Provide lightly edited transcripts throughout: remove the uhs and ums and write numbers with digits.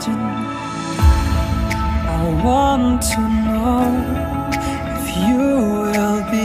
imagine. I want to know if you will be.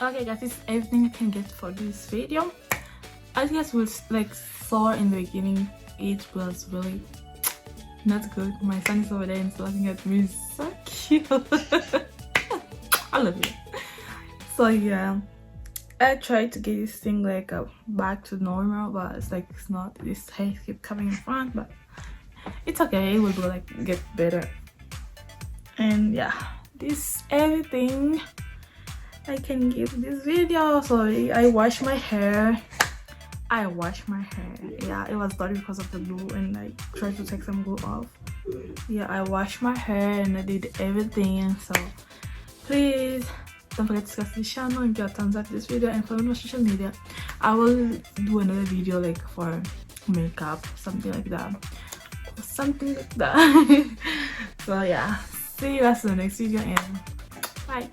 Okay guys, this is everything I can get for this video. As you guys will saw in the beginning, it was really not good. My son is over there and laughing at me. So cute. I love you. So yeah, I tried to get this thing back to normal, but it's not. This hair keep coming in front, but it's okay. It will go get better. And yeah, this everything I can give this video. Sorry, I wash my hair. Yeah, it was dirty because of the glue, and I tried to take some glue off. Yeah, I washed my hair and I did everything. So please don't forget to subscribe to the channel and give a thumbs up to this video, and follow me on social media. I will do another video for makeup, something like that. So yeah, see you guys in the next video, and bye.